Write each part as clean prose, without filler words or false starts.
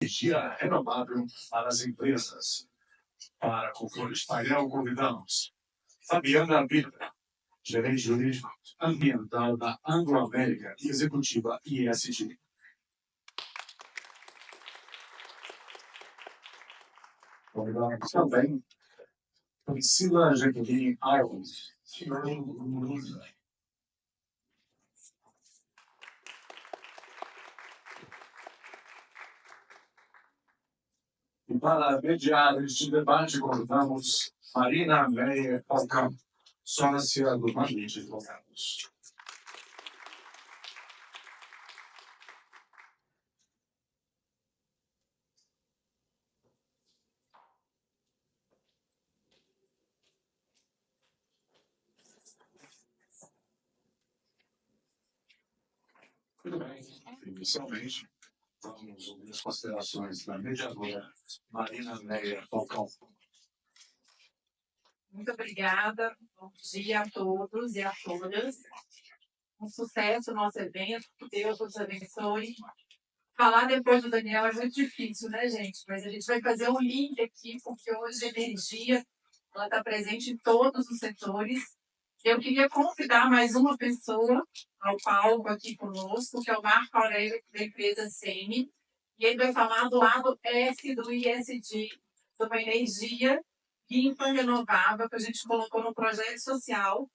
energia renovável para as empresas. Para compor esse painel, convidamos Fabiana Birra, gerente jurídico ambiental da Anglo-América e executiva ISG. Convidamos também Priscila Jaqueline Ireland, e para mediar este debate, convidamos Marina Meyer Falcão, sócia do Marlins Advogados. Muito bem. Inicialmente, vamos ouvir as considerações da mediadora Marina Meyer Falcão. Muito obrigada. Bom dia a todos e a todas. Um sucesso no nosso evento. Que Deus nos abençoe. Falar depois do Daniel é muito difícil, né, gente? Mas a gente vai fazer um link aqui, porque hoje a energia está presente em todos os setores. Eu queria convidar mais uma pessoa ao palco aqui conosco, que é o Marco Aurélio, da empresa SEMI, e ele vai falar do lado S do ISD, sobre energia limpa e renovável, que a gente colocou no projeto social,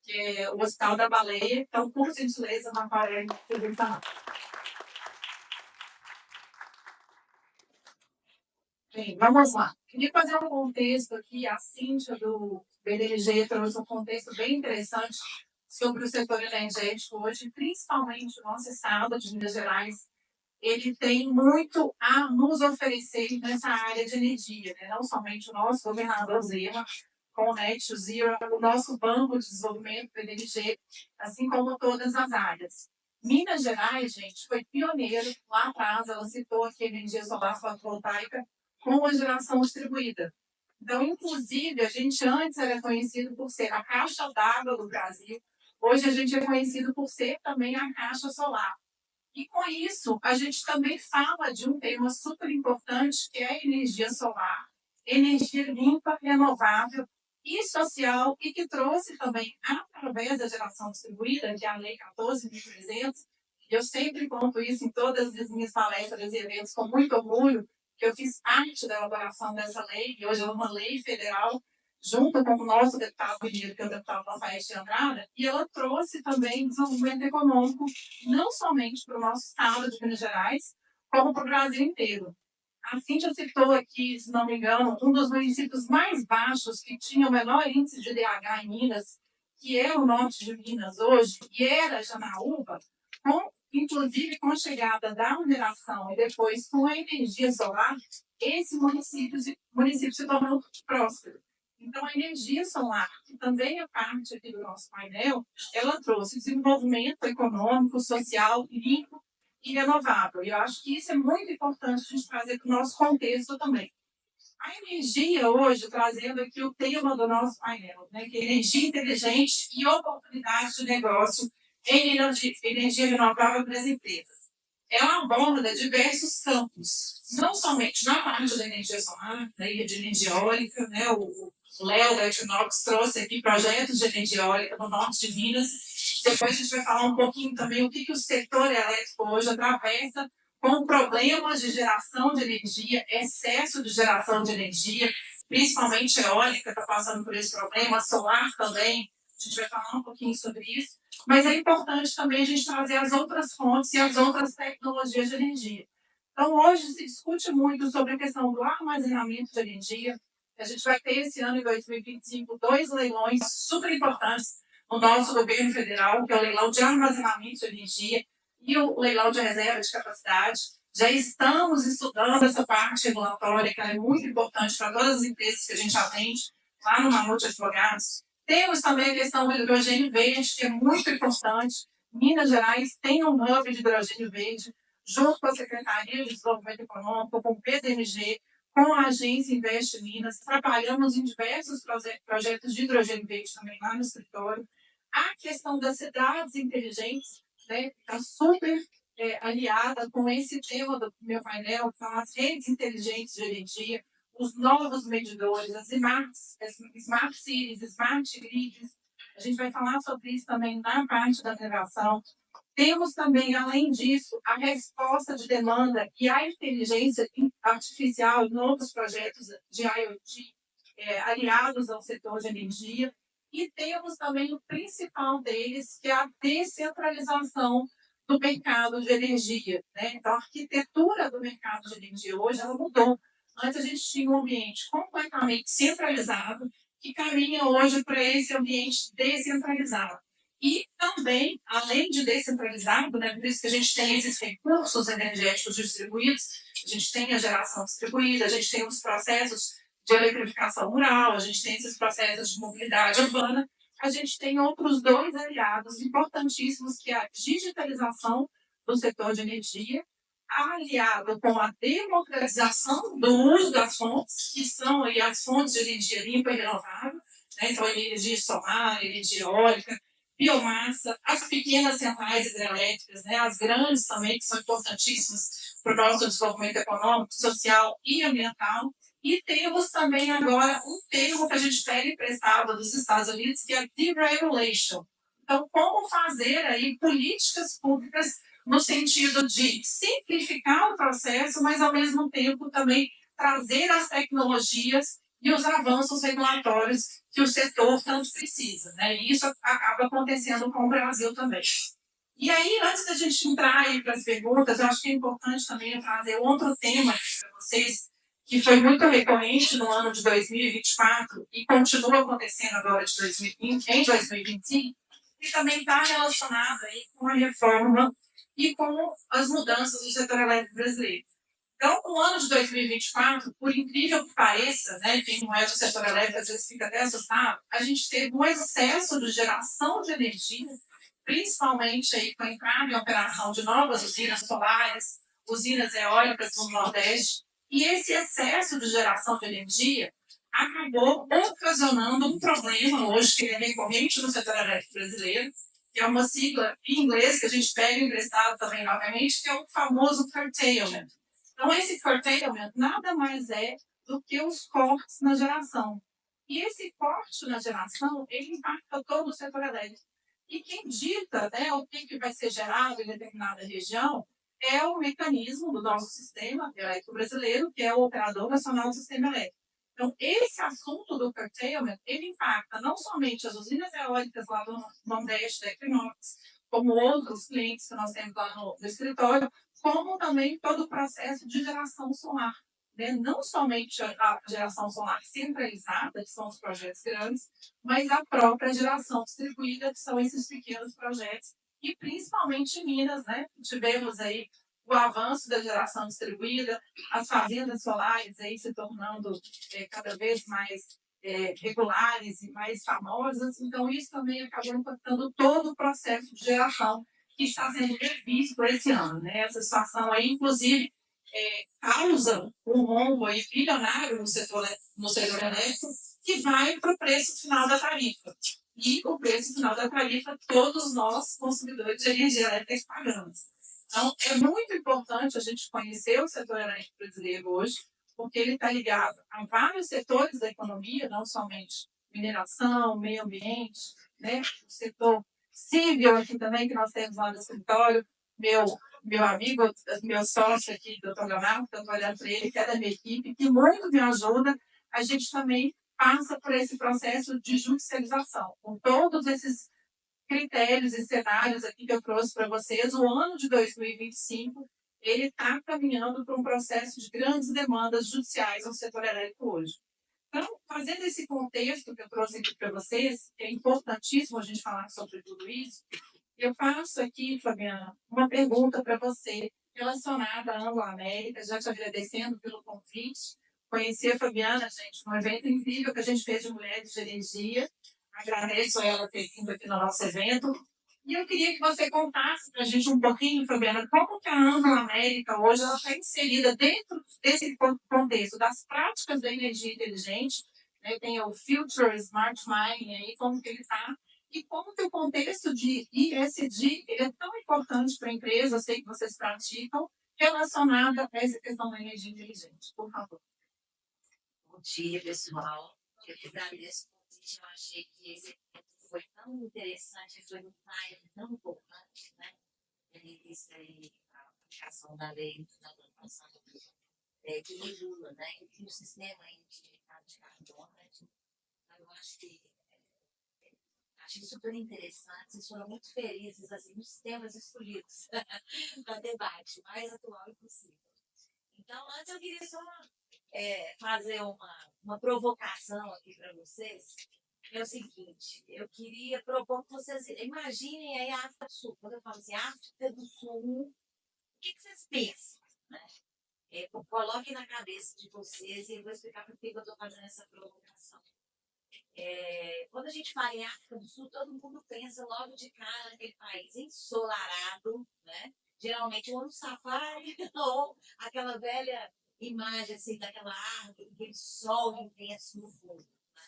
que é o Hospital da Baleia. Então, por gentileza, Marco Aurélio, você vai falar. Bem, vamos lá. Queria fazer um contexto aqui. A Cíntia do BDG trouxe um contexto bem interessante sobre o setor energético hoje, principalmente o nosso estado de Minas Gerais. Ele tem muito a nos oferecer nessa área de energia, né? Não somente o nosso governador Zema, com o Net Zero, o nosso Banco de Desenvolvimento do BDG, assim como todas as áreas. Minas Gerais, gente, foi pioneiro lá atrás. Ela citou aqui a energia solar fotovoltaica com a geração distribuída. Então, inclusive, a gente antes era conhecido por ser a caixa d'água do Brasil, hoje a gente é conhecido por ser também a caixa solar. E com isso, a gente também fala de um tema super importante, que é a energia solar, energia limpa, renovável e social, e que trouxe também, através da geração distribuída, que é a Lei 14.300, eu sempre conto isso em todas as minhas palestras e eventos com muito orgulho, que eu fiz parte da elaboração dessa lei, e hoje é uma lei federal, junto com o nosso deputado mineiro, que é o deputado Rafael de Andrada, e ela trouxe também desenvolvimento econômico, não somente para o nosso estado de Minas Gerais, como para o Brasil inteiro. A Cíntia citou aqui, se não me engano, um dos municípios mais baixos, que tinha o menor índice de DH em Minas, que é o norte de Minas hoje, e era Janaúba, inclusive com a chegada da mineração e depois com a energia solar, esse município se tornou próspero. Então, a energia solar, que também é parte aqui do nosso painel, ela trouxe desenvolvimento econômico, social, limpo e renovável. E eu acho que isso é muito importante a gente trazer para o nosso contexto também. A energia hoje, trazendo aqui o tema do nosso painel, né, que é energia inteligente e oportunidades de negócio em energia renovável para as empresas. Ela aborda diversos campos, não somente na parte da energia solar, de energia eólica, né, o Léo da Equinox trouxe aqui projetos de energia eólica no norte de Minas. Depois a gente vai falar um pouquinho também o que o setor elétrico hoje atravessa com problemas de geração de energia, excesso de geração de energia, principalmente eólica está passando por esse problema, solar também. A gente vai falar um pouquinho sobre isso. Mas é importante também a gente trazer as outras fontes e as outras tecnologias de energia. Então, hoje se discute muito sobre a questão do armazenamento de energia. A gente vai ter esse ano, em 2025, 2 leilões super importantes no nosso governo federal, que é o leilão de armazenamento de energia e o leilão de reserva de capacidade. Já estamos estudando essa parte regulatória, que é muito importante para todas as empresas que a gente atende lá no Mamute Advogados. Temos também a questão do hidrogênio verde, que é muito importante. Minas Gerais tem um hub de hidrogênio verde, junto com a Secretaria de Desenvolvimento Econômico, com o PDMG, com a agência Investe Minas. Trabalhamos em diversos projetos de hidrogênio verde também lá no escritório. A questão das cidades inteligentes, né, está super aliada com esse tema do meu painel, que são as redes inteligentes de energia, os novos medidores, as smart cities, smart grids. A gente vai falar sobre isso também na parte da gravação. Temos também, além disso, a resposta de demanda e a inteligência artificial em outros projetos de IoT aliados ao setor de energia. E temos também o principal deles, que é a descentralização do mercado de energia. Né? Então, a arquitetura do mercado de energia hoje ela mudou. Antes a gente tinha um ambiente completamente centralizado, que caminha hoje para esse ambiente descentralizado. E também, além de descentralizado, né, por isso que a gente tem esses recursos energéticos distribuídos, a gente tem a geração distribuída, a gente tem os processos de eletrificação rural, a gente tem esses processos de mobilidade urbana, a gente tem outros dois aliados importantíssimos, que é a digitalização do setor de energia, aliado com a democratização do uso das fontes, que são aí as fontes de energia limpa e renovável, né? Então, energia solar, energia eólica, biomassa, as pequenas centrais hidrelétricas, né? As grandes também, que são importantíssimas para o nosso desenvolvimento econômico, social e ambiental. E temos também agora um termo que a gente pega emprestado dos Estados Unidos, que é deregulation. Então, como fazer aí políticas públicas no sentido de simplificar o processo, mas ao mesmo tempo também trazer as tecnologias e os avanços regulatórios que o setor tanto precisa. Né? E isso acaba acontecendo com o Brasil também. E aí, antes da gente entrar aí para as perguntas, eu acho que é importante também trazer outro tema para vocês, que foi muito recorrente no ano de 2024 e continua acontecendo agora de 2020, em 2025, e também está relacionado aí com a reforma e com as mudanças do setor elétrico brasileiro. Então, no ano de 2024, por incrível que pareça, né, quem não é do setor elétrico às vezes fica até assustado, a gente teve um excesso de geração de energia, principalmente aí com a entrada em operação de novas usinas solares, usinas eólicas no Nordeste, e esse excesso de geração de energia acabou ocasionando um problema hoje que é recorrente no setor elétrico brasileiro, que é uma sigla em inglês que a gente pega emprestado também novamente, que é o famoso curtailment. Então, esse curtailment nada mais é do que os cortes na geração. E esse corte na geração, ele impacta todo o setor elétrico. E quem dita, né, o que vai ser gerado em determinada região é o mecanismo do nosso sistema elétrico brasileiro, que é o Operador Nacional do Sistema Elétrico. Então, esse assunto do curtailment, ele impacta não somente as usinas eólicas lá do Nordeste, da Equinox, como outros clientes que nós temos lá no escritório, como também todo o processo de geração solar. Né? Não somente a geração solar centralizada, que são os projetos grandes, mas a própria geração distribuída, que são esses pequenos projetos, e principalmente em Minas, né? Tivemos aí o avanço da geração distribuída, as fazendas solares aí se tornando cada vez mais regulares e mais famosas, então isso também acabou impactando todo o processo de geração que está sendo revisto esse ano. Né? Essa situação aí, inclusive, causa um rombo aí bilionário no setor elétrico, que vai para o preço final da tarifa. E o preço final da tarifa, todos nós, consumidores de energia elétrica, pagamos. Então, é muito importante a gente conhecer o setor elétrico brasileiro hoje, porque ele está ligado a vários setores da economia, não somente mineração, meio ambiente, né? O setor civil aqui também, que nós temos lá no escritório, meu amigo, meu sócio aqui, doutor Leonardo, que eu estou olhando para ele, que é da minha equipe, que muito me ajuda, a gente também passa por esse processo de judicialização, com todos esses critérios e cenários aqui que eu trouxe para vocês. O ano de 2025, ele está caminhando para um processo de grandes demandas judiciais no setor elétrico hoje. Então, fazendo esse contexto que eu trouxe aqui para vocês, que é importantíssimo a gente falar sobre tudo isso, eu faço aqui, Fabiana, uma pergunta para você relacionada à Anglo-América, já te agradecendo pelo convite. Conheci a Fabiana, gente, num evento incrível que a gente fez de Mulheres de Energia. Agradeço a ela ter vindo aqui no nosso evento. E eu queria que você contasse para a gente um pouquinho, Fabiana, como que a Anglo-América hoje está inserida dentro desse contexto das práticas da energia inteligente, né? Tem o Future Smart Mining aí, como que ele está E como que o contexto de ESG ele é tão importante para a empresa, eu sei que vocês praticam, relacionada a essa questão da energia inteligente, por favor. Bom dia, pessoal. Eu que agradeço o convite. Eu achei que esse evento foi tão interessante, foi um time tão importante, né? Ele disse aí a aplicação da lei da dotação que regula, né? E o sistema aí de mercado de carbono, né? Eu acho que achei super interessante. Vocês foram muito felizes assim, nos temas escolhidos para debate, o mais atual possível. Então, antes eu queria só fazer uma provocação aqui para vocês. É o seguinte, eu queria propor que vocês imaginem aí a África do Sul. Quando eu falo assim, África do Sul, o que vocês pensam? Né? Coloquem na cabeça de vocês e eu vou explicar por que eu estou fazendo essa provocação. Quando a gente fala em África do Sul, todo mundo pensa logo de cara naquele país ensolarado, né? Geralmente ou no safari ou aquela velha imagem assim, daquela árvore, aquele sol intenso no fundo. Né?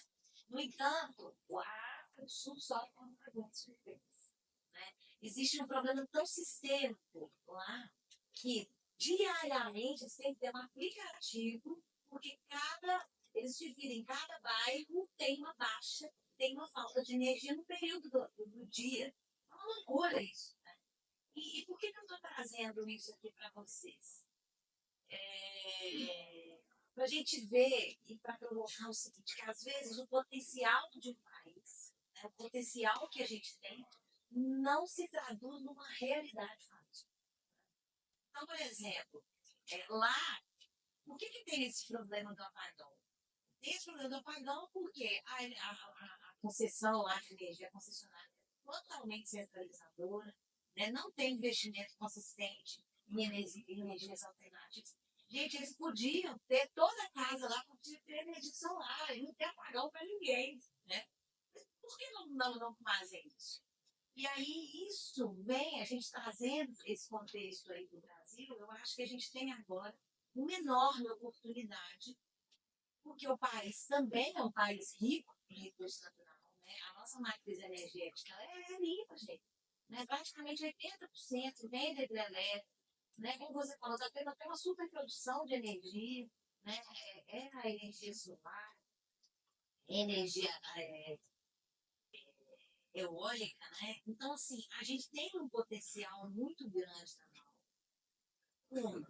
No entanto, a África do Sul sofre com problemas diferentes. Né? Existe um problema tão sistêmico lá que diariamente você tem que ter um aplicativo, porque eles dividem, cada bairro tem uma baixa, tem uma falta de energia no período do dia. É uma loucura isso. Né? E por que eu estou trazendo isso aqui para vocês? Para a gente ver e para provocar o seguinte, que às vezes o potencial de um país, né, o potencial que a gente tem, não se traduz numa realidade fática. Então, por exemplo, lá, por que tem esse problema do apagão? Tem esse problema do apagão porque a concessão lá de energia concessionária é totalmente centralizadora, né? Não tem investimento consistente em energias alternativas. Gente, eles podiam ter toda a casa lá, podia ter energia solar, e não ter apagão para ninguém. Né? Por que não fazem isso? E aí isso vem, a gente trazendo esse contexto aí do Brasil, eu acho que a gente tem agora uma enorme oportunidade, porque o país também é um país rico em recurso natural. Né? A nossa matriz energética é limpa, gente. Né? Praticamente 80% vem da hidrelétrica. Né? Como você falou, tem uma superprodução de energia, né? A energia solar, energia eólica, né? Então, assim, a gente tem um potencial muito grande na mão.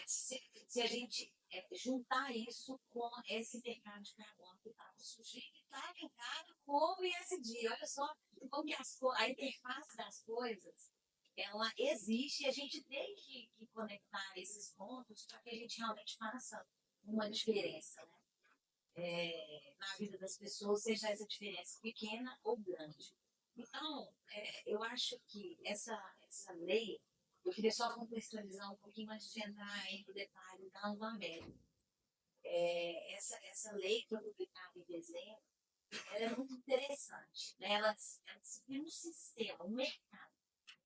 Se a gente juntar isso com esse mercado de carbono que estava surgindo e está linkado com o ISD. Olha só como que a interface das coisas ela existe e a gente tem que conectar esses pontos para que a gente realmente faça uma diferença, né? Na vida das pessoas, seja essa diferença pequena ou grande. Então, eu acho que essa lei, eu queria só contextualizar um pouquinho antes de entrar aí no detalhe da Anglo-América. Essa lei que foi publicada em dezembro, ela é muito interessante. Né? Ela cria um sistema, um mercado,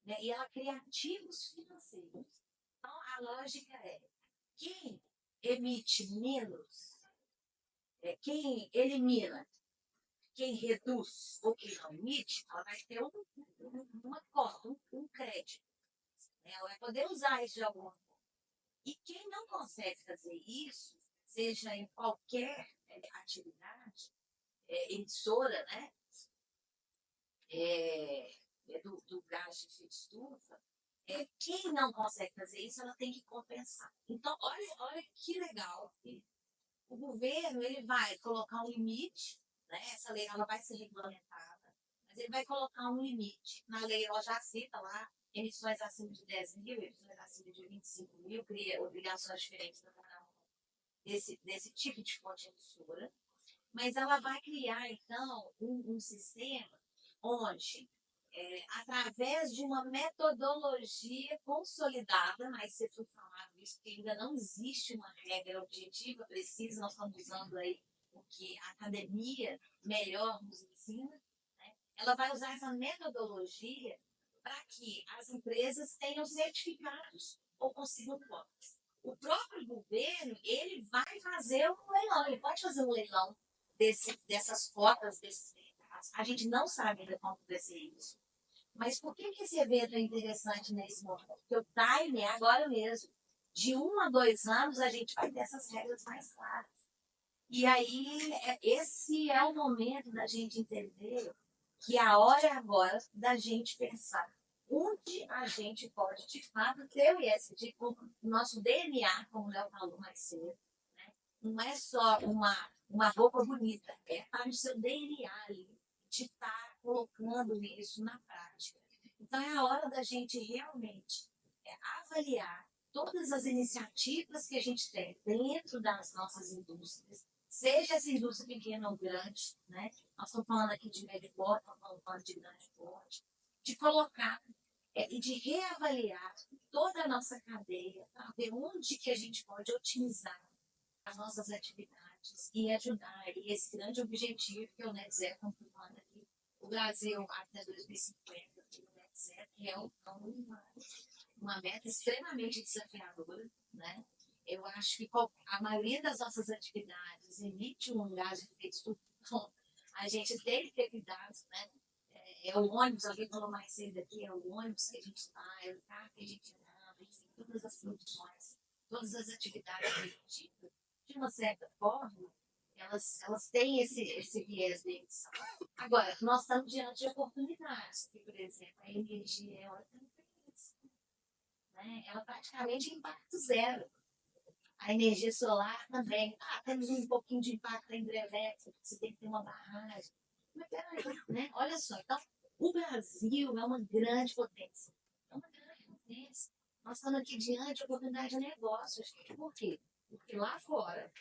né? E ela cria ativos financeiros. Então, a lógica é, quem emite menos, quem elimina, quem reduz ou quem não emite, ela vai ter uma cota, um crédito. Ela vai poder usar isso de alguma forma. E quem não consegue fazer isso, seja em qualquer atividade emissora, né, do gás de efeito estufa, quem não consegue fazer isso, ela tem que compensar. Então, olha que legal. O governo ele vai colocar um limite, né? Essa lei ela vai ser regulamentada, mas ele vai colocar um limite. Na lei ela já cita lá emissões acima de 10 mil, emissões acima de 25 mil, cria obrigações diferentes para cada um desse tipo de fonte emissora. Mas ela vai criar, então, um sistema onde, através de uma metodologia consolidada, mas você foi falado isso, que ainda não existe uma regra objetiva, precisa, nós estamos usando aí o que a academia melhor nos ensina, né? Ela vai usar essa metodologia para que as empresas tenham certificados ou consigam cotas. O próprio governo, ele vai fazer um leilão, ele pode fazer um leilão dessas cotas, desses mercados, fácil. A gente não sabe ainda como vai ser isso. Mas por que esse evento é interessante nesse momento? Porque o time é agora mesmo. De 1 a 2 anos, a gente vai ter essas regras mais claras. E aí, esse é o momento da gente entender que a hora é agora da gente pensar onde a gente pode, de fato, ter o ISD com o nosso DNA, como o Léo falou mais cedo. Né? Não é só uma roupa bonita, é estar no seu DNA ali, de estar colocando isso na prática. Então, é a hora da gente realmente avaliar todas as iniciativas que a gente tem dentro das nossas indústrias, seja essa indústria pequena ou grande, né? Nós estamos falando aqui de médio porte, estamos falando de grande porte, de colocar e de reavaliar toda a nossa cadeia para ver onde que a gente pode otimizar as nossas atividades e ajudar e esse grande objetivo que o Net Zero está falando aqui, o Brasil até 2050, o Net Zero, que é uma meta extremamente desafiadora, né? Eu acho que a maioria das nossas atividades emite um gás de efeito estufa. A gente tem que ter cuidado, né? É o ônibus, alguém falou mais cedo aqui, é o ônibus que a gente vai, é o carro que a gente anda, enfim, todas as produções, todas as atividades produtivas, de uma certa forma, elas têm esse viés de emissão. Agora, nós estamos diante de oportunidades, que, por exemplo, a energia eólica não tem isso, né? Ela praticamente é impacto zero. A energia solar também. Temos um pouquinho de impacto hidrelétrico, você tem que ter uma barragem. Mas peraí, né? Olha só, então, o Brasil é uma grande potência. É uma grande potência. Nós estamos aqui diante de oportunidade de negócios. Por quê? Porque lá fora,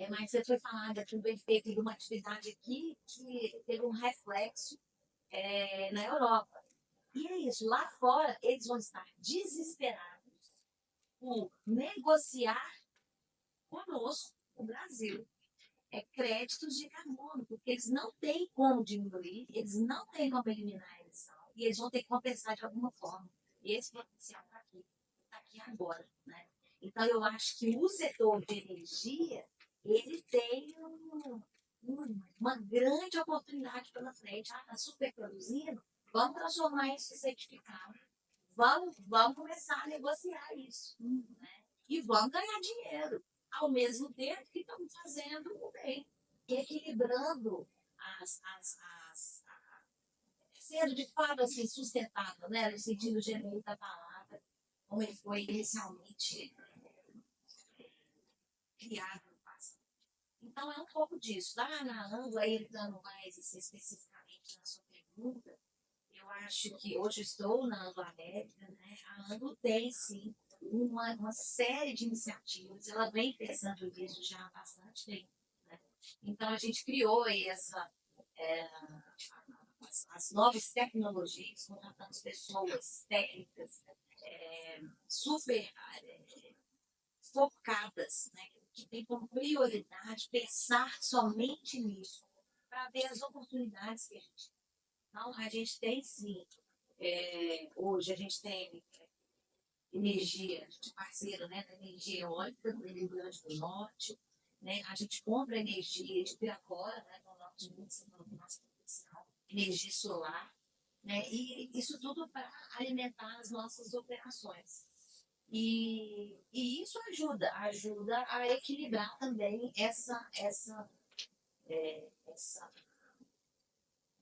mas você foi falando aqui do efeito de uma atividade aqui que teve um reflexo na Europa. E é isso, lá fora eles vão estar desesperados por negociar conosco, o Brasil, créditos de carbono, porque eles não têm como diminuir, eles não têm como eliminar a emissão, e eles vão ter que compensar de alguma forma. E esse potencial está aqui agora. Né? Então, eu acho que o setor de energia, ele tem uma grande oportunidade pela frente. Está superproduzindo, vamos transformar isso em certificado. Vamos começar a negociar isso. Né? E vamos ganhar dinheiro ao mesmo tempo que estamos fazendo o bem, equilibrando sendo de fato assim, sustentável, né? No sentido genérico da palavra, como ele foi inicialmente criado no passado. Então é um pouco disso. Lá na Anglo, entrando mais assim, especificamente na sua pergunta, eu acho que hoje estou na Anglo América, né? A Anglo tem sim uma série de iniciativas, ela vem pensando nisso já há bastante tempo. Né? Então, a gente criou aí as novas tecnologias, contratando pessoas técnicas super focadas, né? Que tem como prioridade pensar somente nisso, para ver as oportunidades que a gente tem. Então, a gente tem sim, hoje a gente tem energia de parceiro, né, da energia eólica do Rio Grande do Norte, né, a gente compra energia de Piracora, né, no norte de Minas, na nossa produção, energia solar, né, e isso tudo para alimentar as nossas operações. E isso ajuda a equilibrar também essa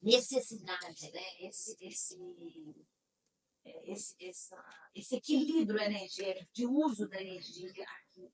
necessidade, né, esse equilíbrio energético, de uso da energia aqui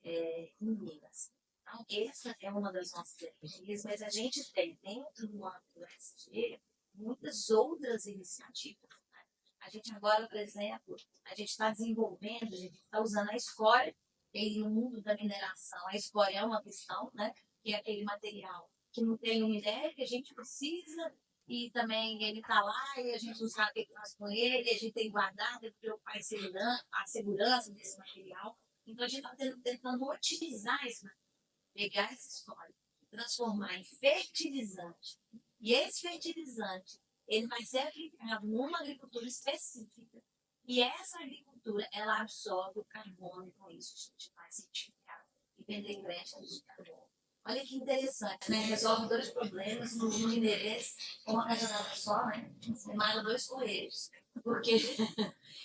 em Minas. Então, essa é uma das nossas energias, mas a gente tem dentro do âmbito do SG muitas outras iniciativas. Né? A gente agora, por exemplo, a gente está desenvolvendo, a gente está usando a escória, e no mundo da mineração, a escória é uma questão, né? Que é aquele material que não tem o minério que a gente precisa, e também ele está lá e a gente não sabe o que faz com ele, a gente tem que guardar, tem que preocupar a segurança desse material. Então a gente está tentando otimizar esse material, pegar essa história, transformar em fertilizante. E esse fertilizante, ele vai ser aplicado numa agricultura específica. E essa agricultura, ela absorve o carbono, e com isso a gente vai certificar e vender créditos de carbono. Olha que interessante, né? Resolve dois problemas no endereço, uma cajanada só, né? Você mata dois coelhos. Porque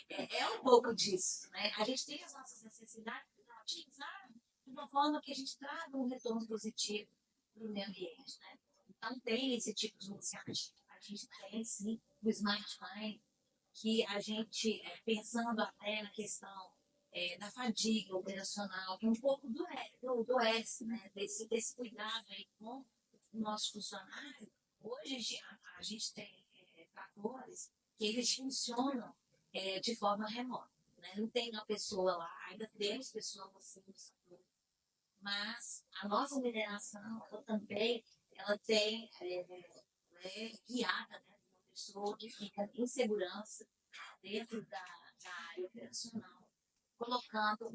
é um pouco disso, né? A gente tem as nossas necessidades para utilizar de uma forma que a gente traga um retorno positivo para o meio ambiente, né? Então, tem esse tipo de iniciativa. A gente tem, sim, o Smart Mine, que a gente, pensando até na questão da fadiga operacional, que é um pouco do S, né? Desse cuidado aí com o nosso funcionário. Hoje a gente tem tratores que eles funcionam de forma remota. Né? Não tem uma pessoa lá, ainda temos pessoas assim, mas a nossa mineração, ela também, ela tem, é guiada, né? Uma pessoa que fica em segurança dentro da área operacional, colocando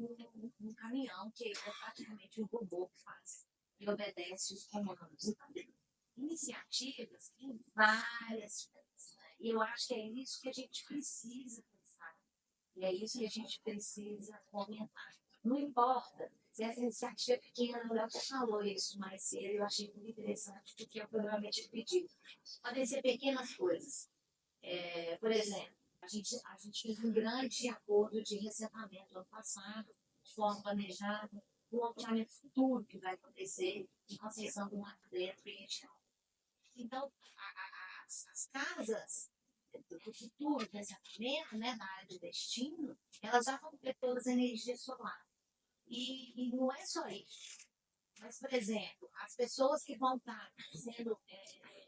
um caminhão que é praticamente um robô que faz e obedece os comandos. Então, iniciativas em várias frentes. Né? E eu acho que é isso que a gente precisa pensar. E é isso que a gente precisa fomentar. Não importa se essa iniciativa é pequena, o Léo falou isso mais cedo, eu achei muito interessante, porque eu provavelmente pedi. Podem ser pequenas coisas. Por exemplo, a gente fez um grande acordo de recentemente no ano passado, de forma planejada, um loteamento futuro que vai acontecer em Conceição do Mato Dentro e região. Então, as casas do futuro pensamento, né, na área de destino, elas já vão ter todas as energias solar. E não é só isso. Mas, por exemplo, as pessoas que vão estar sendo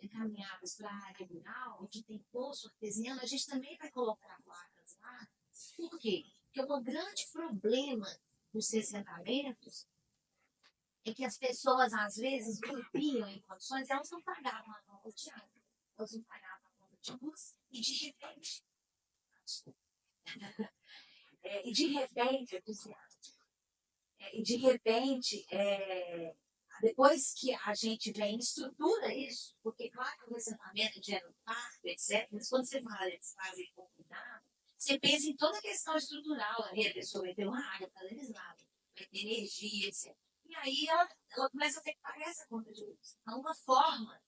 encaminhadas para a área rural e que tem poço artesiano, a gente também vai colocar placas lá. Por quê? Porque um grande problema dos assentamentos é que as pessoas, às vezes, viviam em condições, elas não pagavam a conta de água, elas não pagavam a conta de luz, e de repente, e de repente, depois que a gente vem e estrutura isso, porque claro que o assentamento gera impacto, etc., mas quando você fala de fazer com cuidado, você pensa em toda a questão estrutural ali, a pessoa vai ter uma área canalizada, vai ter energia, etc. E aí ela começa a ter que pagar essa conta de luz. Então, uma forma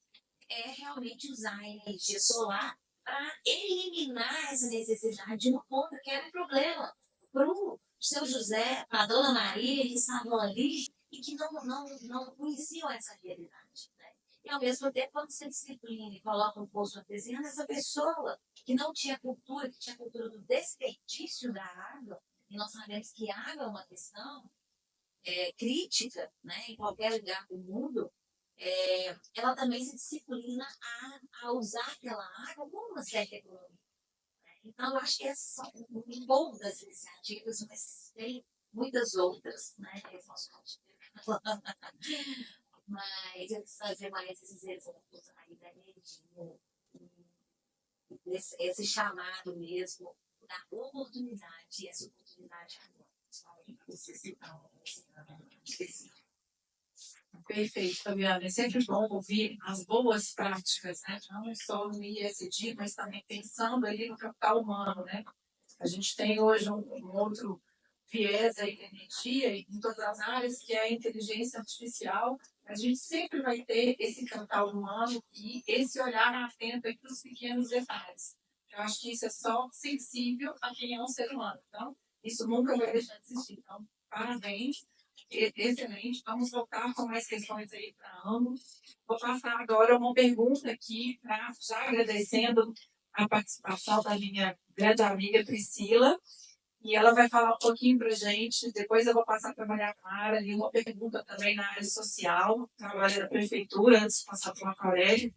é realmente usar a energia solar para eliminar essa necessidade de uma conta que era um problema para o seu José, para a dona Maria, que estavam ali e que não conheciam essa realidade. Né? E, ao mesmo tempo, quando você disciplina e coloca um poço artesiano, essa pessoa que não tinha cultura, que tinha cultura do desperdício da água, e nós sabemos que água é uma questão crítica, né, em qualquer lugar do mundo, ela também se disciplina a usar aquela água com uma certa economia. Então, eu acho que essas são um bom das iniciativas, mas tem muitas outras, né? Mas eu preciso fazer mais esses exemplos aí da energia, esse chamado mesmo da oportunidade, e essa oportunidade agora. Perfeito, Fabiana. É sempre bom ouvir as boas práticas, né? Não só no ISD, mas também pensando ali no capital humano, né? A gente tem hoje um outro viés aí da energia em todas as áreas, que é a inteligência artificial. A gente sempre vai ter esse capital humano e esse olhar atento para os pequenos detalhes. Eu acho que isso é só sensível a quem é um ser humano. Então, isso nunca vai deixar de existir. Então, parabéns. Excelente. Vamos voltar com mais questões aí para ambos. Vou passar agora uma pergunta aqui, já agradecendo a participação da minha grande amiga Priscila, e ela vai falar um pouquinho para a gente. Depois eu vou passar para a Maria Clara, e uma pergunta também na área social, trabalho da prefeitura, antes de passar para a Aurélia.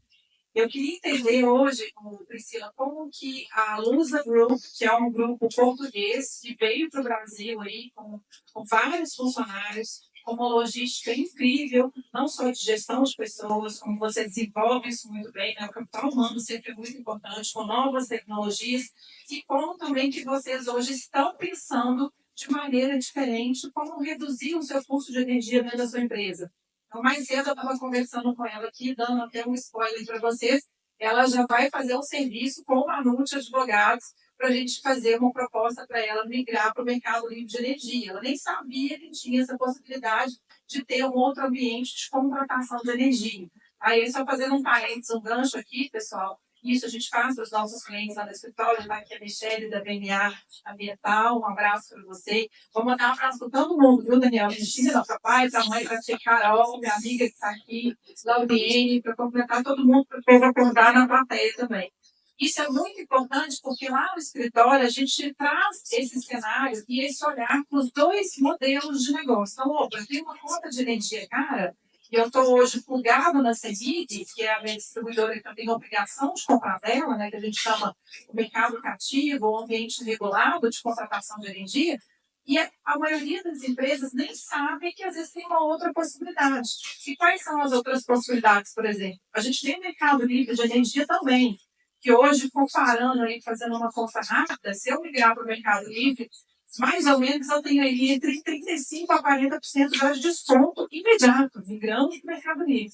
Eu queria entender hoje, Priscila, como que a Lusa Group, que é um grupo português que veio para o Brasil aí com vários funcionários, com uma logística incrível, não só de gestão de pessoas, como você desenvolve isso muito bem, né? O capital humano sempre é muito importante, com novas tecnologias, e como também que vocês hoje estão pensando de maneira diferente como reduzir o seu custo de energia dentro da sua empresa. Então, mais cedo eu estava conversando com ela aqui, dando até um spoiler para vocês. Ela já vai fazer um serviço com o Manute Advogados para a gente fazer uma proposta para ela migrar para o mercado livre de energia. Ela nem sabia que tinha essa possibilidade de ter um outro ambiente de contratação de energia. Aí, só fazendo um parênteses, um gancho aqui, pessoal, isso a gente faz para os nossos clientes lá no escritório, está aqui a Michelle da BNA Ambiental, um abraço para você. Vou mandar um abraço para todo mundo, viu, Daniel? Cristina, para pai, para mãe, para tia Carol, minha amiga que está aqui, Laudiene, para completar todo mundo, para poder acordar na plateia também. Isso é muito importante porque lá no escritório a gente traz esse cenário e esse olhar para os dois modelos de negócio. Então, opa, eu tenho uma conta de energia cara e eu estou hoje plugado na CEMIG, que é a minha distribuidora que eu tenho a obrigação de comprar dela, né, que a gente chama o mercado cativo ou ambiente regulado de contratação de energia. E a maioria das empresas nem sabe que às vezes tem uma outra possibilidade. E quais são as outras possibilidades, por exemplo? A gente tem o mercado livre de energia também, que hoje, comparando aí, fazendo uma conta rápida, se eu migrar para o Mercado Livre, mais ou menos eu tenho aí entre 35% a 40% de desconto imediato, migrando para o Mercado Livre.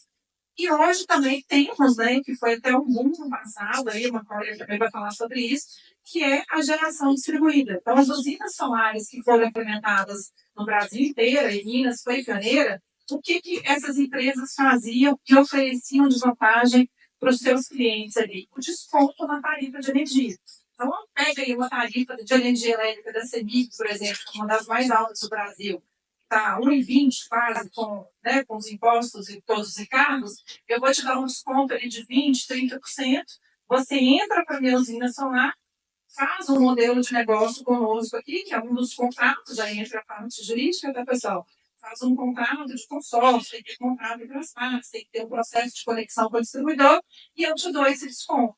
E hoje também temos, né, que foi até um boom no passado, aí uma colega também vai falar sobre isso, que é a geração distribuída. Então, as usinas solares que foram implementadas no Brasil inteiro, e Minas foi pioneira, o que essas empresas faziam e ofereciam de vantagem para os seus clientes ali? O desconto na tarifa de energia. Então, pega aí uma tarifa de energia elétrica da CEMIG, por exemplo, uma das mais altas do Brasil, está 1,20 quase com os impostos e todos os encargos, eu vou te dar um desconto ali de 20%, 30%. Você entra para a minha usina solar, faz um modelo de negócio conosco aqui, que é um dos contratos, aí entre a parte jurídica, tá, pessoal? Faz um contrato de consórcio, tem que ter contrato entre as partes, tem que ter um processo de conexão com o distribuidor, e eu te dou esse desconto.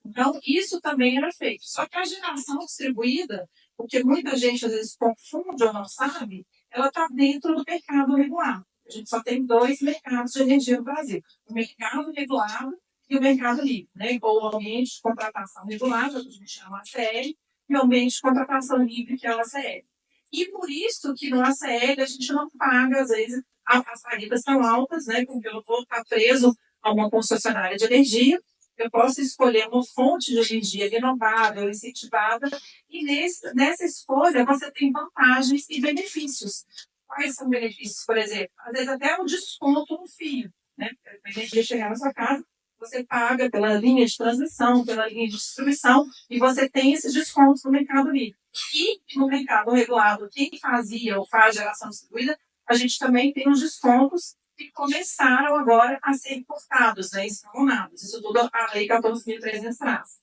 Então, isso também era feito. Só que a geração distribuída, porque muita gente às vezes confunde ou não sabe, ela está dentro do mercado regulado. A gente só tem dois mercados de energia no Brasil: o mercado regulado e o mercado livre, né? Ou o ambiente de contratação regulada, que a gente chama ACL, e o ambiente de contratação livre, que é o ACL. E por isso que no ACL a gente não paga, às vezes, as tarifas tão altas, né? Porque eu vou estar preso a uma concessionária de energia, eu posso escolher uma fonte de energia renovável, incentivada, e nessa escolha você tem vantagens e benefícios. Quais são benefícios, por exemplo? Às vezes até um desconto no fio, né? A energia chegar na sua casa, você paga pela linha de transmissão, pela linha de distribuição, e você tem esses descontos no Mercado Livre. E no mercado regulado, quem fazia ou faz geração distribuída, a gente também tem os descontos que começaram agora a ser importados, né, escalonados. Isso tudo a Lei 14.300 traz.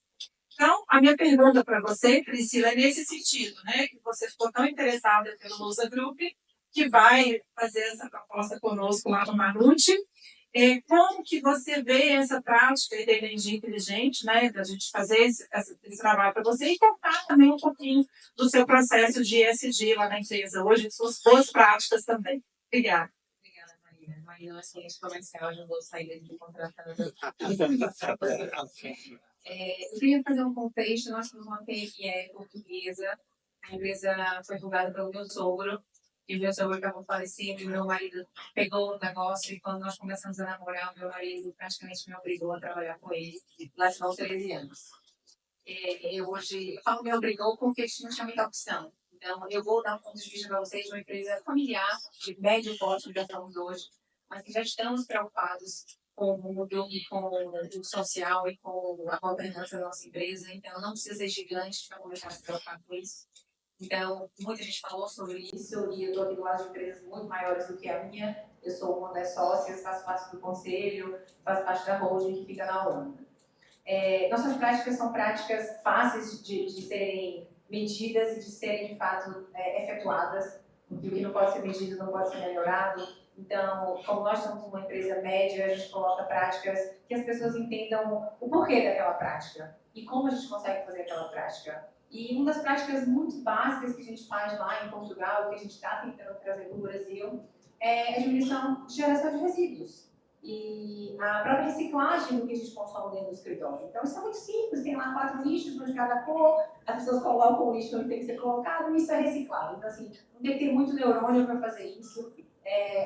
Então, a minha pergunta para você, Priscila, é nesse sentido, né, que você ficou tão interessada pelo Lusa Group, que vai fazer essa proposta conosco lá no Manute. Como que você vê essa prática da energia inteligente, né, da gente fazer esse trabalho para você e contar também um pouquinho do seu processo de ESG lá na empresa hoje, suas boas práticas também. Obrigada. Maria, não é excelente comercial, já vou sair daqui contratando. Eu queria fazer um contexto. Nós temos uma PME portuguesa. A empresa foi fundada pelo meu sogro, e o meu sogro acabou falecendo, e meu marido pegou o negócio, e quando nós começamos a namorar, o meu marido praticamente me obrigou a trabalhar com ele. Lá são 13 anos. Eu hoje falo me obrigou porque a gente não tinha muita opção. Então, eu vou dar um ponto de vista para vocês de uma empresa familiar, de médio porte, que já estamos hoje, mas que já estamos preocupados com o mundo e com o social e com a governança da nossa empresa. Então, não precisa ser gigante para começar a se preocupar com isso. Então, muita gente falou sobre isso e eu estou aqui do lado de empresas muito maiores do que a minha. Eu sou uma das sócias, faço parte do conselho, faço parte da holding que fica na Holanda. Nossas práticas são práticas fáceis de serem medidas e de serem, de fato, efetuadas, porque o que não pode ser medido não pode ser melhorado. Então, como nós somos uma empresa média, a gente coloca práticas que as pessoas entendam o porquê daquela prática e como a gente consegue fazer aquela prática. E uma das práticas muito básicas que a gente faz lá em Portugal, que a gente está tentando trazer para o Brasil, é a diminuição de geração de resíduos e a própria reciclagem do que a gente consome dentro do escritório. Então, isso é muito simples, tem lá 4 lixos, um de cada cor, as pessoas colocam o lixo onde tem que ser colocado e isso é reciclado. Então, assim, não tem que ter muito neurônio para fazer isso.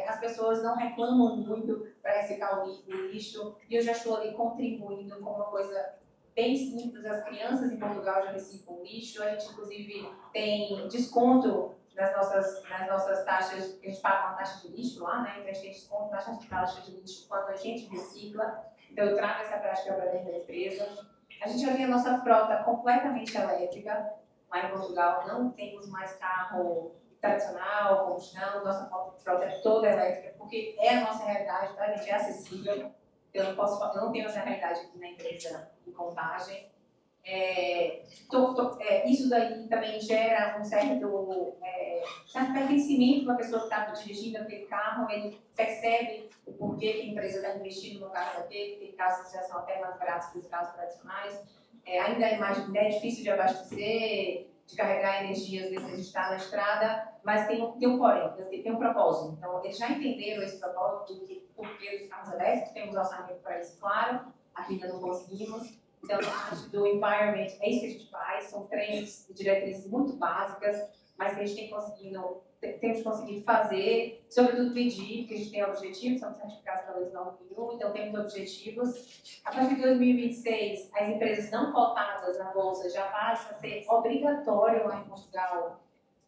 As pessoas não reclamam muito para reciclar o lixo e eu já estou ali contribuindo com uma coisa bem simples. As crianças em Portugal já reciclam o lixo, a gente, inclusive, tem desconto nas nossas taxas, a gente paga uma taxa de lixo lá, né? Então a gente tem desconto na taxa de lixo quando a gente recicla. Então eu trago essa prática para dentro da empresa. A gente já tem a nossa frota completamente elétrica. Lá em Portugal não temos mais carro tradicional, combustão, nossa frota é toda elétrica, porque é a nossa realidade, tá? A gente é acessível. Eu não tenho essa realidade aqui na empresa de Contagem. Isso daí também gera um certo pertencimento para a pessoa que está dirigindo aquele carro, ele percebe o porquê que a empresa está investindo no carro daquele, tem carros que já são até mais baratos que os carros tradicionais. Ainda é difícil de abastecer, de carregar energia, às vezes a gente está na estrada, mas tem um porém, tem um propósito. Então, eles já entenderam esse propósito, porque os carros elétricos, temos orçamento para isso, claro, aqui ainda não conseguimos. Então, a parte do environment, é isso que a gente faz, são treinos e diretrizes muito básicas, mas que a gente temos conseguido fazer, sobretudo pedir, porque a gente tem objetivos, são certificados pela Lei 9001, então temos objetivos. A partir de 2026, as empresas não cotadas na Bolsa já passam a ser obrigatório lá em Portugal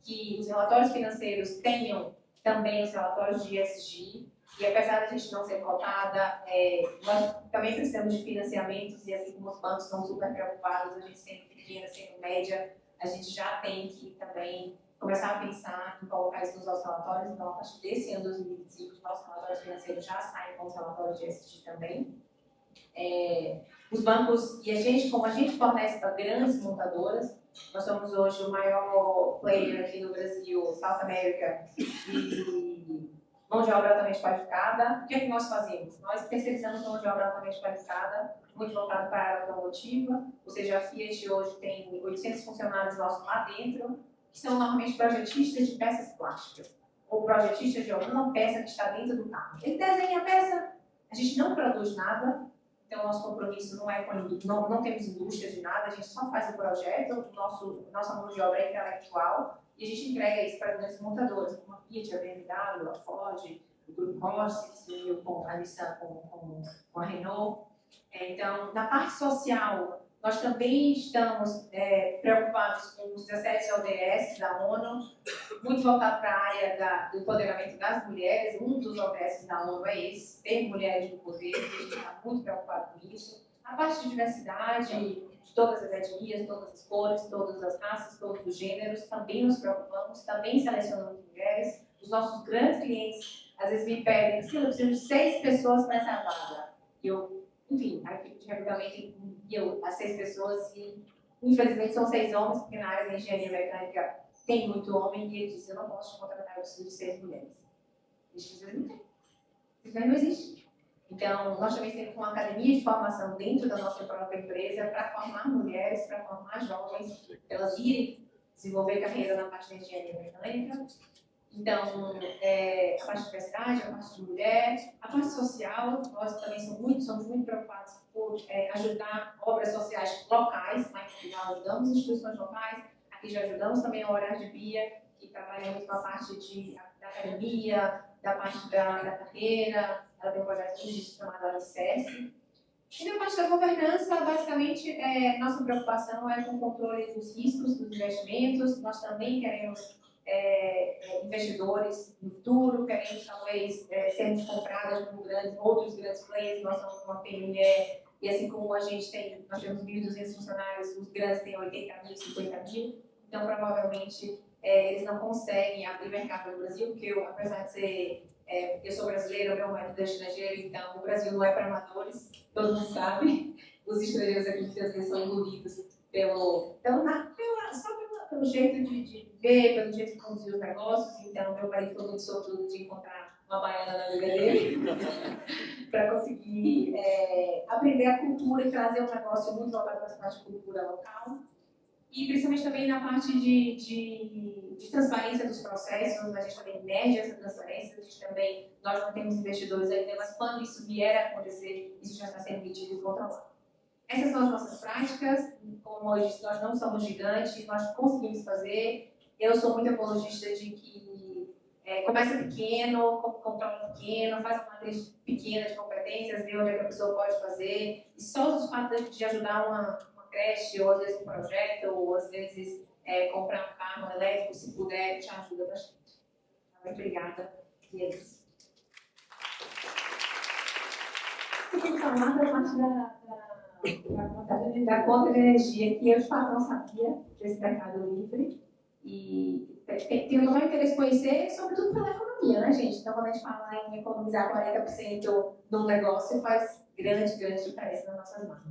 que os relatórios financeiros tenham também os relatórios de ESG. E apesar de a gente não ser cotada, nós também precisamos de financiamentos e assim como os bancos estão super preocupados, a gente sendo pequena, sendo média, a gente já tem que também começar a pensar em colocar isso nos nossos relatórios. Então, a partir desse ano 2025, os nossos relatórios financeiros já saem com os relatórios de ESG também. Os bancos, e a gente, como a gente fornece para grandes montadoras, nós somos hoje o maior player aqui no Brasil, South America, de mão de obra altamente qualificada. O que é que nós fazemos? Nós terceirizamos mão de obra altamente qualificada, muito voltado para a área automotiva, ou seja, a Fiat hoje tem 800 funcionários nossos lá dentro, que são normalmente projetistas de peças plásticas, ou projetistas de alguma peça que está dentro do carro. Ele desenha a peça, a gente não produz nada, então nosso compromisso não é com não temos indústria de nada, a gente só faz o projeto, nossa mão de obra é intelectual, e a gente entrega isso para grandes montadoras, como a Fiat, a BMW, a Ford, o Grupo Rossi, que se uniu com a Nissan, com a Renault. Então, na parte social, nós também estamos preocupados com os 17 ODS da ONU, muito voltado para a área do empoderamento das mulheres. Um dos ODS da ONU é esse, ter mulheres no poder, e a gente está muito preocupado com isso. A parte de diversidade, de todas as etnias, todas as cores, todas as raças, todos os gêneros, também nos preocupamos, também selecionamos mulheres. Os nossos grandes clientes, às vezes, me pedem, eu preciso de 6 pessoas para essa vaga. Enfim, a equipe de recrutamento enviou as 6 pessoas e, infelizmente, são 6 homens, porque na área da engenharia mecânica tem muito homem, e ele disse, eu não posso te contratar, eu preciso de 6 mulheres. A gente diz, não tem. Isso não existe. Então, nós também temos uma academia de formação dentro da nossa própria empresa para formar mulheres, para formar jovens, para elas irem desenvolver carreira na parte da engenharia mecânica. Então, a parte de diversidade, a parte de mulher, a parte social, nós também somos muito preocupados por ajudar obras sociais locais, mas já ajudamos instituições locais, aqui já ajudamos também a Olhar de Bia, que trabalha muito com a parte da academia, da parte da carreira, ela tem um projeto chamado Alicerce. E na parte da governança, basicamente, nossa preocupação é com o controle dos riscos dos investimentos. Nós também queremos investidores no futuro, queremos talvez sermos comprados por outros grandes players. Nós somos uma PME e assim como nós temos 1.200 funcionários, os grandes têm 80 mil, 50 mil, então provavelmente eles não conseguem abrir mercado no Brasil, porque apesar de ser eu sou brasileira, meu marido é estrangeiro, então o Brasil não é para amadores, todo mundo sabe. Os estrangeiros aqui muitas vezes são engolidos pelo jeito de ver, pelo jeito de conduzir os negócios. Então, meu marido foi muito sortudo de encontrar uma baiana na vida dele para conseguir aprender a cultura e trazer um negócio muito voltado para essa parte de cultura local. E principalmente também na parte de transparência dos processos, a gente também mede essa transparência, nós não temos investidores ainda, mas quando isso vier a acontecer, isso já está sendo medido e controlado. Essas são as nossas práticas, como eu disse, nós não somos gigantes, nós conseguimos fazer. Eu sou muito apologista de que começa pequeno, controla pequeno, faz uma matriz pequena de competências, vê onde é que a pessoa pode fazer, e só os fatos de ajudar uma creche, ou às vezes um projeto, ou às vezes comprar um carro, carro elétrico, se puder, te ajuda bastante. Muito obrigada. E é isso. Você tem que falar da parte da conta de energia, que eu de fato não sabia desse mercado livre. E tenho total interesse em conhecer, sobretudo pela economia, né, gente? Então, quando a gente fala em economizar 40% num negócio, faz grande diferença nas nossas mãos.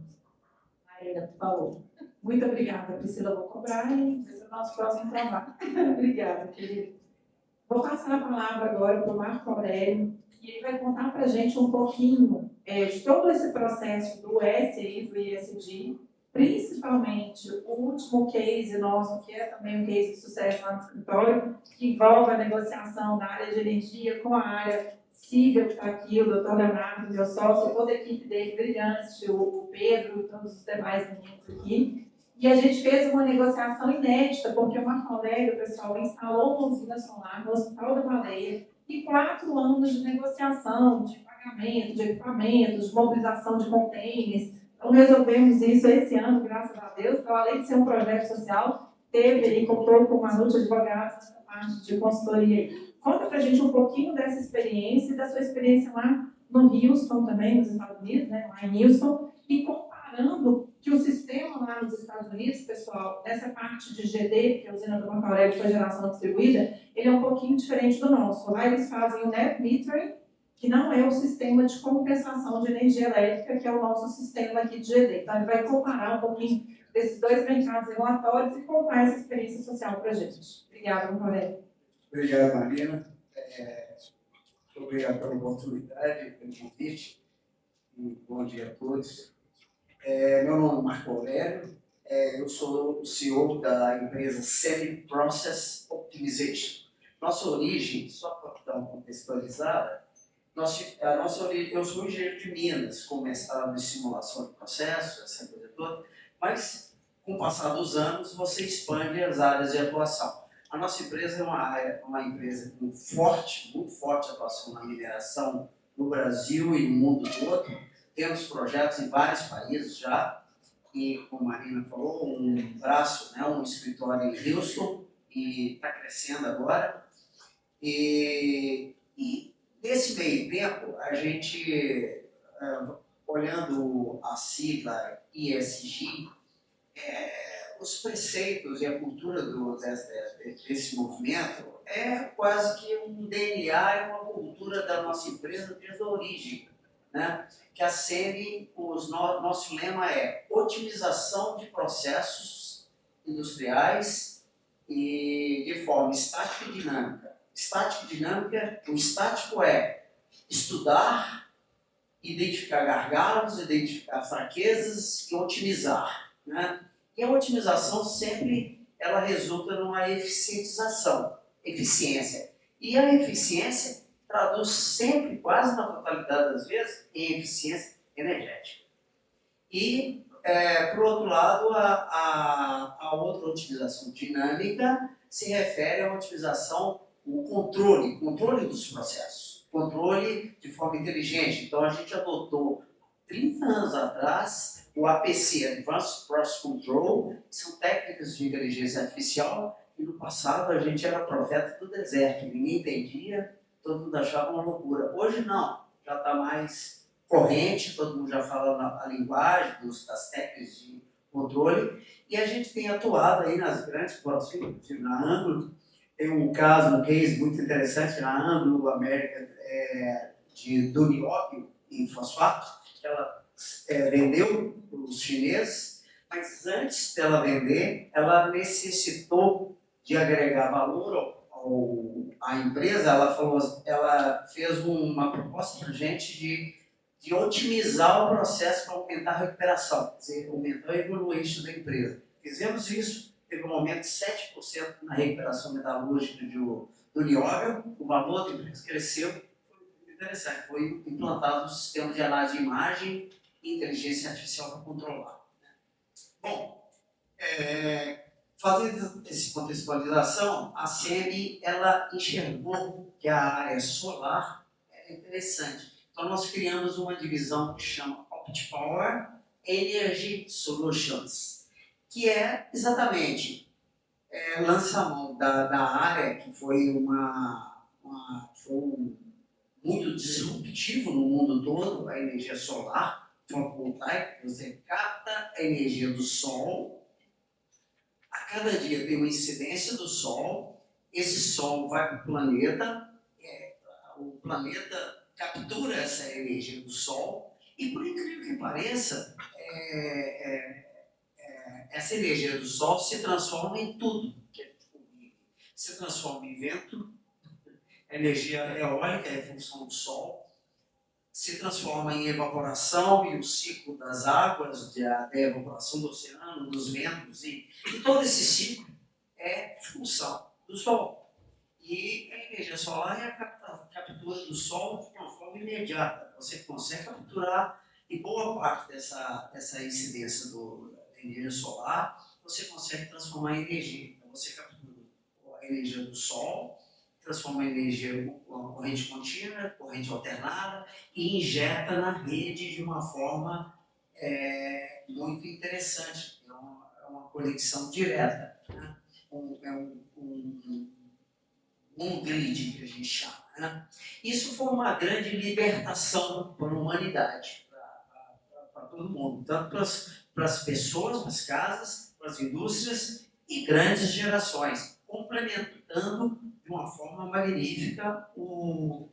Marina, por favor. Muito obrigada, Priscila. Vou cobrar e esse é o nosso próximo trabalho. Obrigada, querido. Vou passar a palavra agora para o Marco Aurélio, e ele vai contar para a gente um pouquinho de todo esse processo do ESG e do ESG, principalmente o último case nosso, que é também um case de sucesso lá no escritório, que envolve a negociação da área de energia com a área civil, que está aqui, o doutor Leonardo, meu sócio, toda a equipe dele brilhante, o Pedro e todos os demais meninos aqui. E a gente fez uma negociação inédita, porque o Marco Aurélio, pessoal, instalou uma usina solar no Hospital da Baleia e 4 anos de negociação, de pagamento, de equipamentos, de mobilização de containers. Então, resolvemos isso esse ano, graças a Deus. Então, além de ser um projeto social, teve aí, contou com o Manute Advogados, essa parte de consultoria. Conta pra gente um pouquinho dessa experiência e da sua experiência lá no Houston também, nos Estados Unidos, né, lá em Houston, e comparando que o sistema lá nos Estados Unidos, pessoal, nessa parte de GD, que é a usina do Marco Aurélio de geração distribuída, ele é um pouquinho diferente do nosso. Lá eles fazem o net metering, que não é o sistema de compensação de energia elétrica, que é o nosso sistema aqui de GD. Então, ele vai comparar um pouquinho desses dois mercados regulatórios e contar essa experiência social para a gente. Obrigada, Marco Aurélio. Obrigado, Marina. Obrigado pela oportunidade, pelo convite. E bom dia a todos. Meu nome é Marco Aurélio. Eu sou o CEO da empresa Semi Process Optimization. Nossa origem, só para dar uma contextualizada, eu sou engenheiro de Minas, com mestrado em simulação de processo, essa coisa toda, mas com o passar dos anos você expande as áreas de atuação. A nossa empresa é uma empresa com muito forte atuação na mineração no Brasil e no mundo todo. Temos projetos em vários países já, e como a Marina falou, um braço, né, um escritório em Houston, e está crescendo agora. E nesse meio tempo, a gente, olhando a sigla ESG, os preceitos e a cultura desse movimento é quase que um DNA, é uma cultura da nossa empresa desde a origem, né? Que a SEMI, nosso lema é otimização de processos industriais e de forma estática e dinâmica. Estática e dinâmica, o estático é estudar, identificar gargalos, identificar fraquezas e otimizar, né? E a otimização sempre ela resulta numa eficientização, eficiência. E a eficiência traduz sempre, quase na totalidade das vezes, em eficiência energética. E, por outro lado, a outra otimização dinâmica se refere à otimização, o controle dos processos, controle de forma inteligente. Então, a gente adotou 30 anos atrás o APC, Advanced Process Control, que são técnicas de inteligência artificial, e no passado a gente era profeta do deserto, ninguém entendia, todo mundo achava uma loucura. Hoje não, já está mais corrente, todo mundo já fala a linguagem das técnicas de controle, e a gente tem atuado aí nas grandes corporações, na Anglo, tem um case muito interessante na Anglo América do nióbio em fosfato, que ela vendeu para os chineses, mas antes dela vender, ela necessitou de agregar valor à empresa. Ela fez uma proposta para a gente de otimizar o processo para aumentar a recuperação, quer dizer, aumentar a evolução da empresa. Fizemos isso, teve um aumento de 7% na recuperação metalúrgica do nióbio, o valor da empresa cresceu, foi interessante, foi implantado um sistema de análise de imagem e inteligência artificial para controlar. Bom, fazendo essa contextualização, a SEMI ela enxergou que a área solar é interessante. Então, nós criamos uma divisão que chama OptiPower Energy Solutions, que é exatamente lança a mão da área que foi muito disruptivo no mundo todo, a energia solar, fotovoltaica. Você capta a energia do sol, a cada dia tem uma incidência do sol, esse sol vai para o planeta, o planeta captura essa energia do sol, e por incrível que pareça, essa energia do sol se transforma em tudo. Se transforma em vento, energia eólica é função do sol, se transforma em evaporação e o ciclo das águas, da evaporação do oceano, dos ventos, e todo esse ciclo é função do sol. E a energia solar é a captura do sol de uma forma imediata. Você consegue capturar, e boa parte dessa incidência da energia solar, você consegue transformar em energia. Então, você captura a energia do sol, transforma em energia uma corrente contínua, corrente alternada, e injeta na rede de uma forma muito interessante. É uma conexão direta, né? Um grid que a gente chama. Né? Isso foi uma grande libertação para a humanidade, para todo mundo, tanto para as pessoas, para as casas, para as indústrias e grandes gerações, complementando de uma forma magnífica o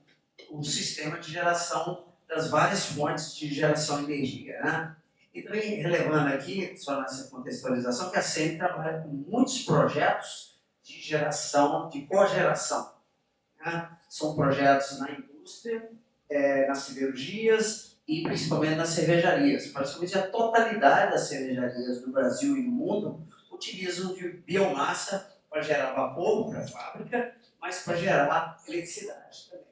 sistema de geração das várias fontes de geração de energia. Né? E também relevando aqui, só nessa contextualização, que a CEM trabalha com muitos projetos de geração, de cogeração. Né? São projetos na indústria, nas siderurgias e principalmente nas cervejarias. Praticamente a totalidade das cervejarias do Brasil e do mundo utilizam de biomassa para gerar vapor para a fábrica, mas para gerar eletricidade também.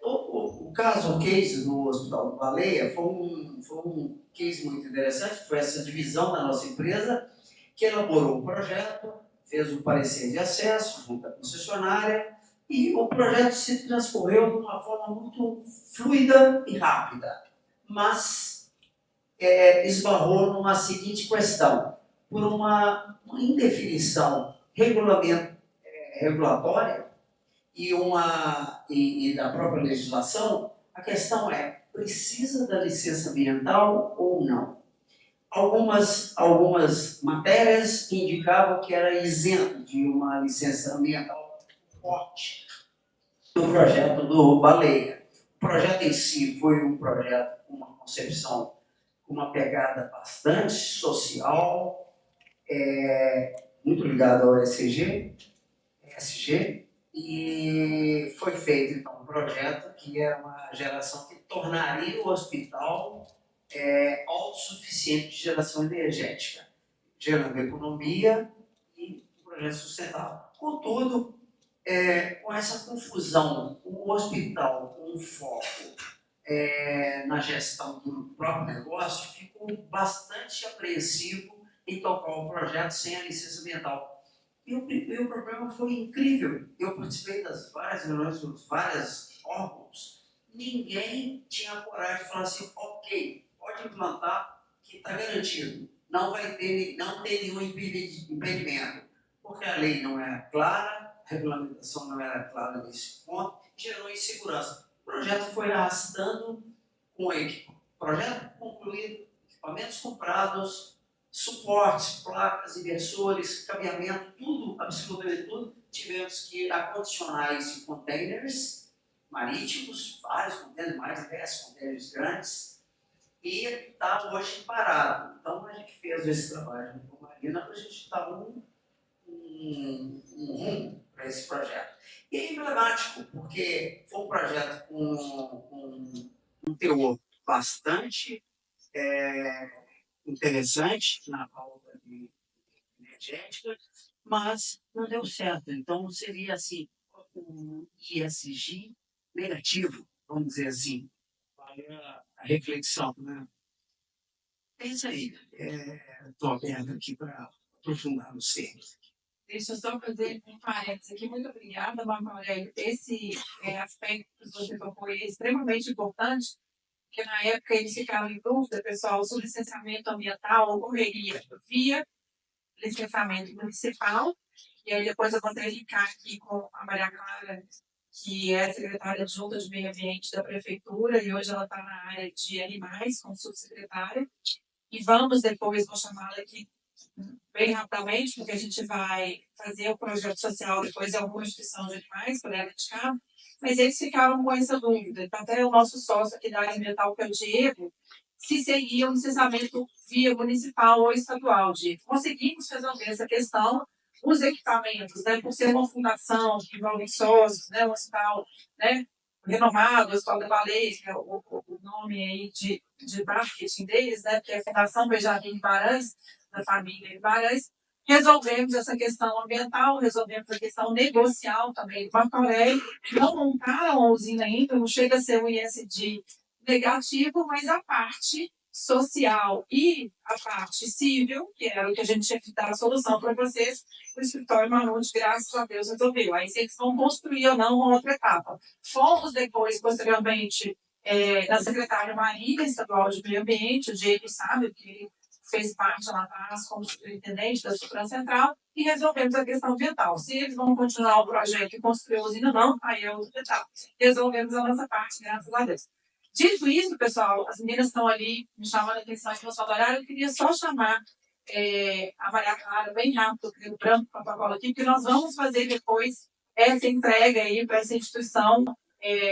O case do Hospital do Baleia foi um case muito interessante, foi essa divisão da nossa empresa que elaborou o projeto, fez o parecer de acesso junto à concessionária e o projeto se transcorreu de uma forma muito fluida e rápida, mas esbarrou numa seguinte questão: por uma indefinição regulatória e da própria legislação, a questão é: precisa da licença ambiental ou não? Algumas matérias indicavam que era isento de uma licença ambiental forte do projeto do Baleia. O projeto em si foi um projeto com uma concepção, com uma pegada bastante social, muito ligado ao ESG, e foi feito então um projeto que era uma geração que tornaria o hospital autossuficiente de geração energética, gerando economia e um projeto sustentável. Contudo, com essa confusão, o hospital com um foco na gestão do próprio negócio ficou bastante apreensivo em tocar o projeto sem a licença ambiental. E o problema foi incrível. Eu participei das várias reuniões dos vários órgãos. Ninguém tinha coragem de falar assim: ok, pode implantar, que está garantido. Não tem nenhum impedimento. Porque a lei não era clara, a regulamentação não era clara nesse ponto, gerou insegurança. O projeto foi arrastando com equipe. Projeto concluído, equipamentos comprados, suportes, placas, inversores, cabeamento, tudo, absolutamente tudo. Tivemos que acondicionar isso em containers marítimos, vários containers, mais de 10 containers grandes, e está hoje parado. Então a gente fez esse trabalho com a Marina para a gente dar um rumo para esse projeto. E é emblemático, porque foi um projeto com um teor bastante interessante na pauta energética, mas não deu certo. Então seria assim, um ESG negativo, vamos dizer assim. Vale a reflexão, né? É isso aí. Estou aberto aqui para aprofundar no tema. Deixa eu só fazer um parênteses aqui. Muito obrigada, Marco Aurélio. Esse aspecto que você tocou é extremamente importante, porque na época eles ficaram em dúvida, pessoal, se o licenciamento ambiental ocorreria via licenciamento municipal, e aí depois eu vou linkar aqui com a Maria Clara, que é secretária adjunta de meio ambiente da prefeitura, e hoje ela está na área de animais, como subsecretária, e vamos depois, vou chamá-la aqui bem rapidamente, porque a gente vai fazer o projeto social depois de alguma instituição de animais para ela indicar, mas eles ficaram com essa dúvida. Até o nosso sócio aqui da área ambiental, que é o Diego, se seria um licenciamento via municipal ou estadual. Diego, conseguimos resolver essa questão. Os equipamentos, né, por ser uma fundação que envolve sócios, né, um hospital, né, renomado, o Hospital da Baleia, que é o nome aí de marketing deles, né, que é a Fundação Benjamin Guimarães, da família Guimarães, resolvemos essa questão ambiental, resolvemos a questão negocial também do Batoré, não montaram a usina ainda, não chega a ser um ISD negativo, mas a parte social e a parte civil, que era o que a gente tinha que dar a solução para vocês, o escritório Marronde, graças a Deus, resolveu. Aí se eles vão construir ou não uma outra etapa. Fomos depois, posteriormente, na secretária Marília, estadual de meio ambiente, o Diego sabe que ele fez parte lá atrás como superintendente da Supran Central, e resolvemos a questão ambiental. Se eles vão continuar o projeto e construir a usina, não, aí é outra etapa. Resolvemos a nossa parte, graças a Deus. Dito isso, pessoal, as meninas estão ali me chamando a atenção em relação ao horário, eu queria só chamar a Maria Clara, bem rápido, o branco protocolo aqui, porque nós vamos fazer depois essa entrega aí para essa instituição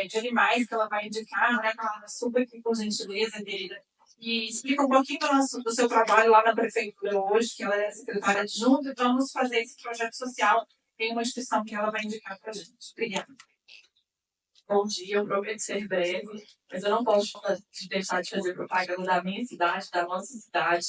de animais que ela vai indicar. A Maria Clara, super aqui, por gentileza, querida. E explica um pouquinho do seu trabalho lá na prefeitura hoje, que ela é secretária adjunta, e vamos fazer esse projeto social em uma instituição que ela vai indicar para a gente. Obrigada. Bom dia, eu prometo ser breve, mas eu não posso deixar de fazer propaganda da minha cidade, da nossa cidade.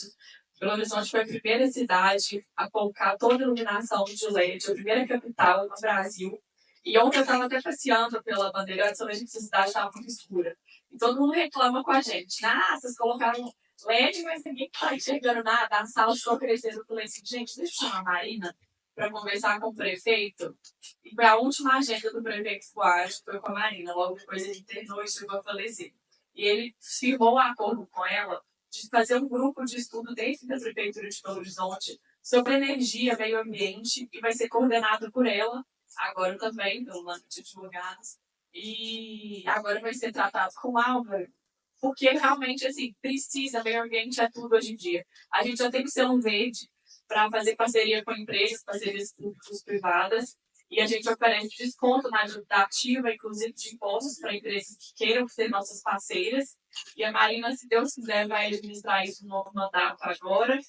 Belo Horizonte foi a primeira cidade a colocar toda a iluminação de LED, a primeira capital no Brasil. E ontem eu estava até passeando pela Bandeirantes, onde a gente cidade estava muito escura. E todo mundo reclama com a gente. Ah, vocês colocaram LED, mas ninguém está enxergando nada. A sala ficou crescendo. Eu falei assim, gente, deixa eu chamar a Marina para conversar com o prefeito. E foi a última agenda do prefeito Fuad, foi com a Marina. Logo depois ele internou e chegou a falecer. E ele firmou um acordo com ela de fazer um grupo de estudo dentro da Prefeitura de Belo Horizonte sobre energia, meio ambiente, e vai ser coordenado por ela, agora também, pelo âmbito de advogados, e agora vai ser tratado com o Álvaro, porque realmente, assim, precisa, meio ambiente é tudo hoje em dia. A gente já tem que ser um verde para fazer parceria com empresas, parcerias públicas privadas, e a gente oferece desconto na dívida ativa, inclusive de impostos, para empresas que queiram ser nossas parceiras. E a Marina, se Deus quiser, vai administrar isso no novo mandato agora.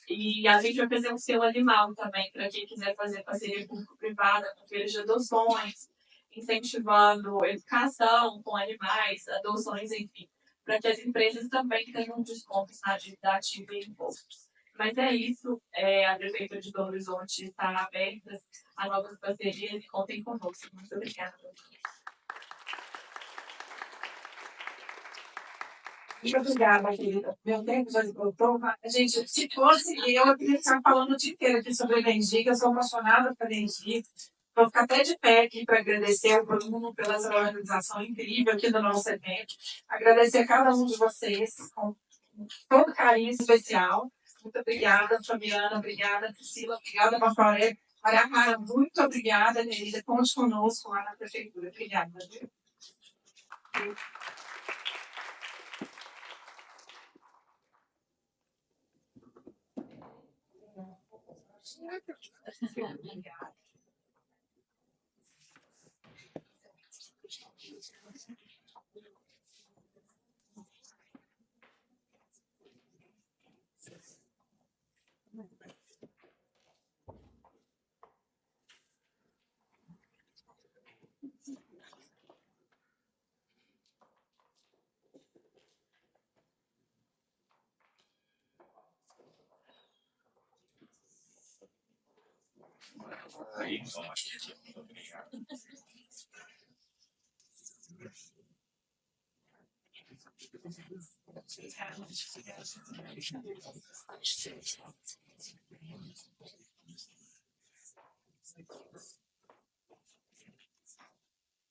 E a gente vai fazer um selo animal também, para quem quiser fazer parceria público-privada, com feiras de adoções, incentivando educação com animais, adoções, enfim, para que as empresas também tenham descontos na dívida ativa e impostos. Mas é isso, a Prefeitura de Belo Horizonte está aberta a novas parcerias e contem conosco. Muito obrigada. Muito obrigada, querida. Meu tempo já esgotou. Gente, se fosse eu queria ficar falando o dia inteiro aqui sobre energia, que eu sou apaixonada por energia. Vou ficar até de pé aqui para agradecer ao Bruno pela essa organização incrível aqui do nosso evento. Agradecer a cada um de vocês com todo carinho especial. Muito obrigada, Fabiana. Obrigada, Priscila. Obrigada, Bafaré. Maria Clara, muito obrigada, querida. Conte conosco lá na prefeitura. Obrigada. Obrigada.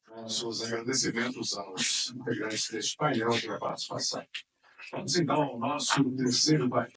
Nossos agradecimentos aos integrantes deste painel pela participação. Vamos então ao nosso terceiro painel.